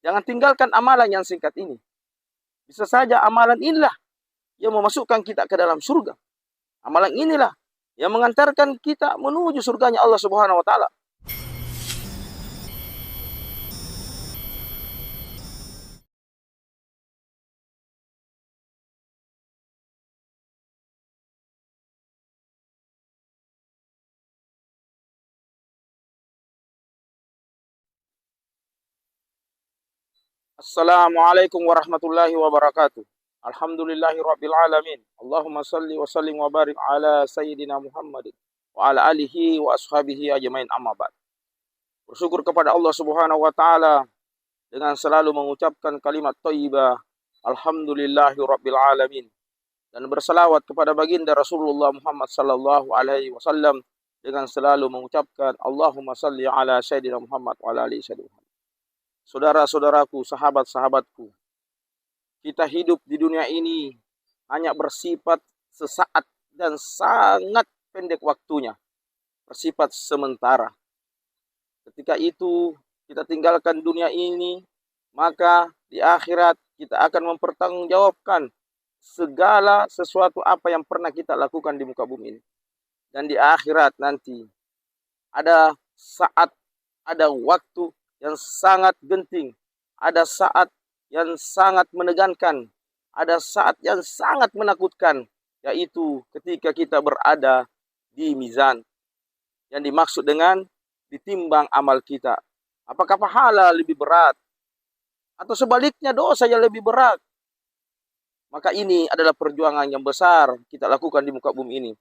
Jangan tinggalkan amalan yang singkat ini. Bisa saja amalan inilah yang memasukkan kita ke dalam surga. Amalan inilah yang mengantarkan kita menuju surganya Allah Subhanahu wa taala. Assalamualaikum warahmatullahi wabarakatuh. Alhamdulillahi rabbil alamin. Allahumma salli wa sallim wa barik ala sayyidina Muhammadin wa ala alihi wa ashabihi ajmain, amma ba'd. Bersyukur kepada Allah Subhanahu wa taala dengan selalu mengucapkan kalimat thayyibah alhamdulillahi rabbil alamin, dan berselawat kepada baginda Rasulullah Muhammad sallallahu alaihi wasallam dengan selalu mengucapkan Allahumma salli ala sayyidina Muhammad wa ala alihi sayyidina Muhammad. Saudara-saudaraku, sahabat-sahabatku, kita hidup di dunia ini hanya bersifat sesaat dan sangat pendek waktunya, bersifat sementara. Ketika itu kita tinggalkan dunia ini, maka di akhirat kita akan mempertanggungjawabkan segala sesuatu apa yang pernah kita lakukan di muka bumi ini. Dan di akhirat nanti ada saat, ada waktu yang sangat genting, ada saat yang sangat menegangkan, ada saat yang sangat menakutkan, yaitu ketika kita berada di mizan. Yang dimaksud dengan ditimbang amal kita. Apakah pahala lebih berat? Atau sebaliknya dosa yang lebih berat? Maka ini adalah perjuangan yang besar kita lakukan di muka bumi ini.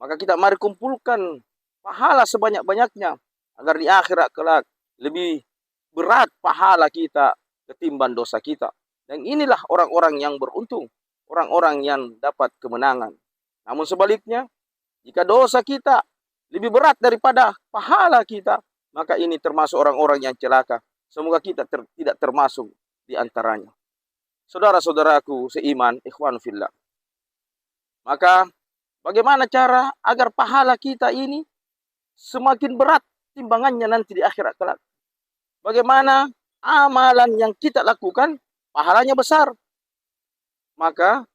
Maka kita mari kumpulkan pahala sebanyak-banyaknya, agar di akhirat kelak lebih berat pahala kita ketimbang dosa kita. Dan inilah orang-orang yang beruntung, orang-orang yang dapat kemenangan. Namun sebaliknya, jika dosa kita lebih berat daripada pahala kita, maka ini termasuk orang-orang yang celaka. Semoga kita tidak termasuk di antaranya. Saudara-saudaraku seiman, ikhwan fillah. Maka bagaimana cara agar pahala kita ini semakin berat timbangannya nanti di akhirat kelak? Bagaimana amalan yang kita lakukan pahalanya besar? Maka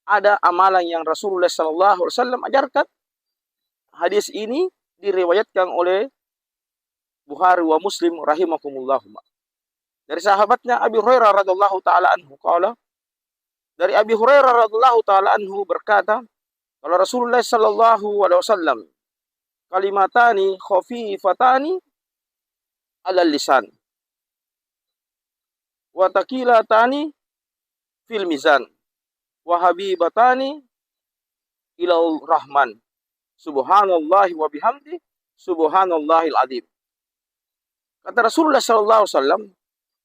ada amalan yang Rasulullah SAW ajarkan. Hadis ini diriwayatkan oleh Bukhari wa Muslim rahimakumullah. Dari sahabatnya Abi Hurairah radhiyallahu taala anhu qala, dari Abi Hurairah radhiyallahu taala anhu berkata, kalau Rasulullah sallallahu alaihi wasallam, kalimatani khafifatani ala lisan wa taqilatani fil mizan wa habibatani ila rahman subhanallahi wa bihamdi subhanallahil azim. Kata Rasulullah sallallahu alaihi wasallam,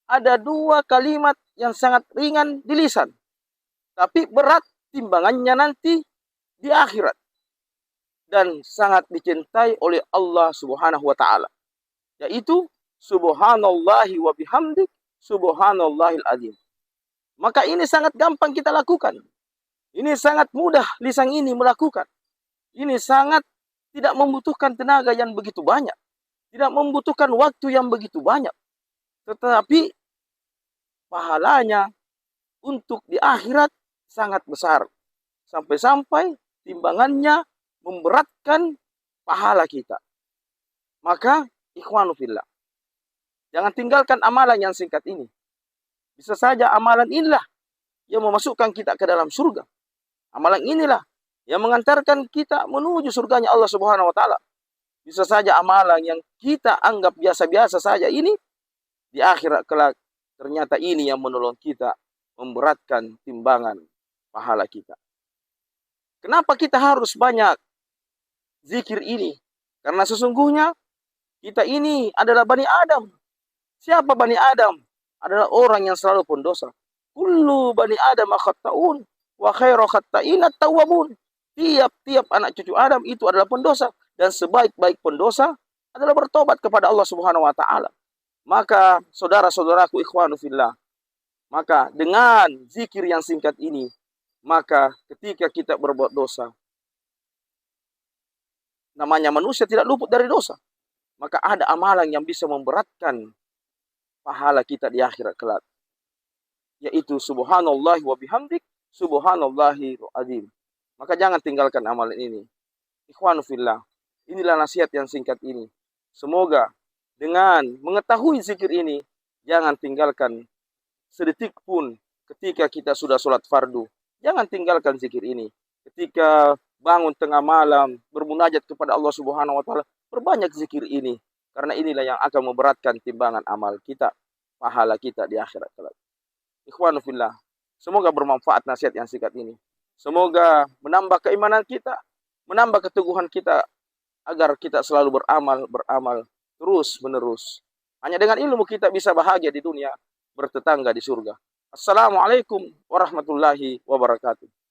ada dua kalimat yang sangat ringan di lisan, tapi berat timbangannya nanti di akhirat, dan sangat dicintai oleh Allah Subhanahu wa taala, yaitu subhanallahi wa bihamdi subhanallahil azim. Maka ini sangat gampang kita lakukan. Ini sangat mudah lisan ini melakukan. Ini sangat tidak membutuhkan tenaga yang begitu banyak, tidak membutuhkan waktu yang begitu banyak. Tetapi pahalanya untuk di akhirat sangat besar. Sampai-sampai timbangannya memberatkan pahala kita. Maka ikhwanu fillah, jangan tinggalkan amalan yang singkat ini. Bisa saja amalan inilah yang memasukkan kita ke dalam surga. Amalan inilah yang mengantarkan kita menuju surganya Allah Subhanahu wa taala. Bisa saja amalan yang kita anggap biasa-biasa saja ini, di akhirat kelak ternyata ini yang menolong kita memberatkan timbangan pahala kita. Kenapa kita harus banyak zikir ini? Karena sesungguhnya kita ini adalah Bani Adam. Siapa Bani Adam? Adalah orang yang selalu pendosa. Kullu Bani Adam khata'un wa khairu khata'in at-tawwabun. Tiap-tiap anak cucu Adam itu adalah pendosa, dan sebaik-baik pendosa adalah bertobat kepada Allah Subhanahu wa taala. Maka saudara-saudaraku ikhwanu fillah, maka dengan zikir yang singkat ini, maka ketika kita berbuat dosa, namanya manusia tidak luput dari dosa, maka ada amalan yang bisa memberatkan pahala kita di akhirat kelak, yaitu subhanallah wa bihamdik, subhanallahi azim. Maka jangan tinggalkan amalan ini. Ikhwanu fillah, inilah nasihat yang singkat ini. Semoga dengan mengetahui zikir ini, jangan tinggalkan sedetik pun ketika kita sudah sholat fardu. Jangan tinggalkan zikir ini. Ketika bangun tengah malam, bermunajat kepada Allah Subhanahu wa taala, perbanyak zikir ini. Karena inilah yang akan memberatkan timbangan amal kita, pahala kita di akhirat kelak. Ikhwanu fillah, semoga bermanfaat nasihat yang singkat ini. Semoga menambah keimanan kita, menambah keteguhan kita, agar kita selalu beramal terus menerus. Hanya dengan ilmu kita bisa bahagia di dunia, bertetangga di surga. Assalamualaikum warahmatullahi wabarakatuh.